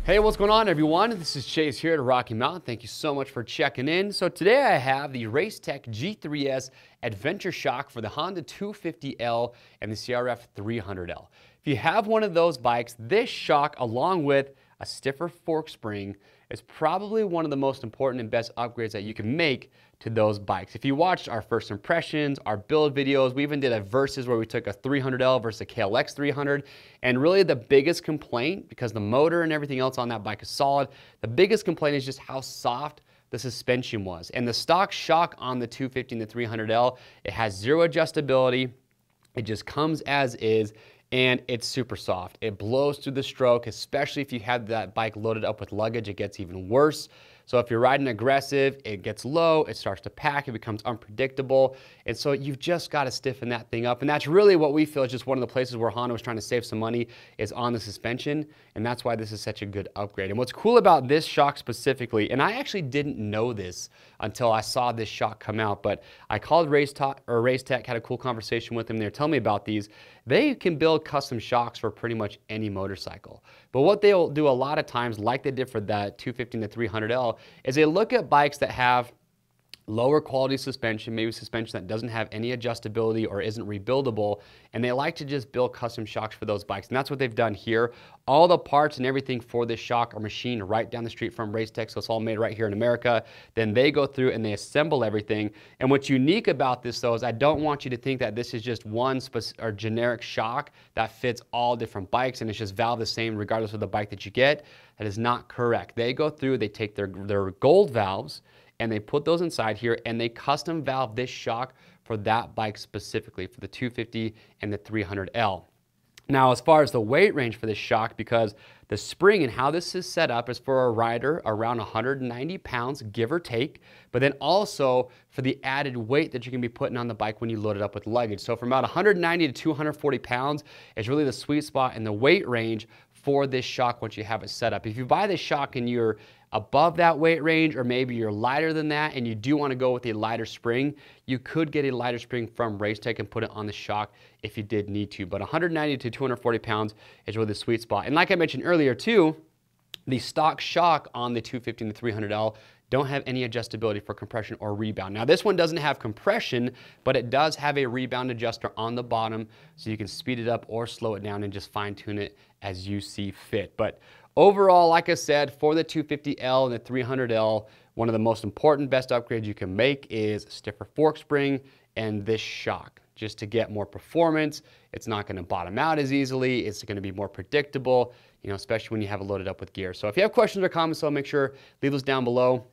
Hey, what's going on, everyone? This is Chase here at Rocky Mountain. Thank you so much for checking in. So today I have the Race Tech G3S Adventure Shock for the Honda 250L and the CRF300L. If you have one of those bikes, this shock, along with a stiffer fork spring, is probably one of the most important and best upgrades that you can make to those bikes. If you watched our first impressions, our build videos, we even did a versus where we took a 300L versus a KLX 300, and really the biggest complaint, because the motor and everything else on that bike is solid, the biggest complaint is just how soft the suspension was. And the stock shock on the 250 and the 300L, it has zero adjustability, it just comes as is, and it's super soft. It blows through the stroke, especially if you have that bike loaded up with luggage, it gets even worse. So if you're riding aggressive, it gets low, it starts to pack, it becomes unpredictable. And so you've just got to stiffen that thing up. And that's really what we feel is just one of the places where Honda was trying to save some money is on the suspension. And that's why this is such a good upgrade. And what's cool about this shock specifically, and I actually didn't know this until I saw this shock come out, but I called Race Tech, had a cool conversation with them. They were telling me about these. They can build custom shocks for pretty much any motorcycle. But what they'll do a lot of times, like they did for that 250 and the 300L, is they look at bikes that have lower quality suspension, maybe suspension that doesn't have any adjustability or isn't rebuildable, and they like to just build custom shocks for those bikes. And that's what they've done here. All the parts and everything for this shock are machined right down the street from Race Tech, so it's all made right here in America. Then they go through and they assemble everything. And what's unique about this, though, is I don't want you to think that this is just one generic shock that fits all different bikes and it's just valved the same regardless of the bike that you get. That is not correct. They go through, they take their gold valves, and they put those inside here and they custom valve this shock for that bike specifically, for the 250 and the 300L. Now, as far as the weight range for this shock, because the spring and how this is set up is for a rider around 190 pounds, give or take, but then also for the added weight that you can be putting on the bike when you load it up with luggage. So from about 190 to 240 pounds is really the sweet spot in the weight range for this shock once you have it set up. If you buy this shock and you're above that weight range, or maybe you're lighter than that and you do want to go with a lighter spring, you could get a lighter spring from Race Tech and put it on the shock if you did need to. But 190 to 240 pounds is really the sweet spot. And like I mentioned earlier too, the stock shock on the 250 and the 300L don't have any adjustability for compression or rebound. Now this one doesn't have compression, but it does have a rebound adjuster on the bottom, so you can speed it up or slow it down and just fine tune it as you see fit. But overall, like I said, for the 250L and the 300L, one of the most important, best upgrades you can make is stiffer fork spring and this shock. Just to get more performance, it's not going to bottom out as easily, it's going to be more predictable, you know, especially when you have it loaded up with gear. So if you have questions or comments, so make sure leave those down below.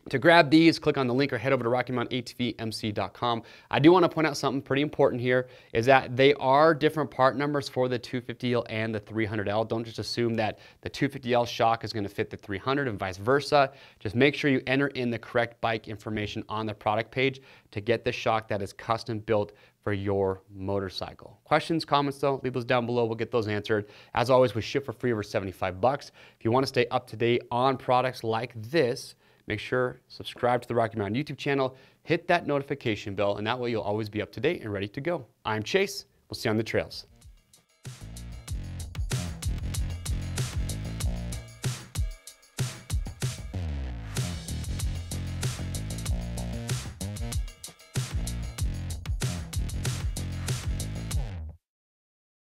To grab these, click on the link or head over to RockyMountainATVMC.com. I do want to point out something pretty important here, is that they are different part numbers for the 250L and the 300L. Don't just assume that the 250L shock is going to fit the 300 and vice versa. Just make sure you enter in the correct bike information on the product page to get the shock that is custom built for your motorcycle. Questions, comments though, leave those down below. We'll get those answered. As always, we ship for free over 75 bucks. If you want to stay up to date on products like this, make sure subscribe to the Rocky Mountain YouTube channel, hit that notification bell, and that way you'll always be up to date and ready to go. I'm Chase. We'll see you on the trails.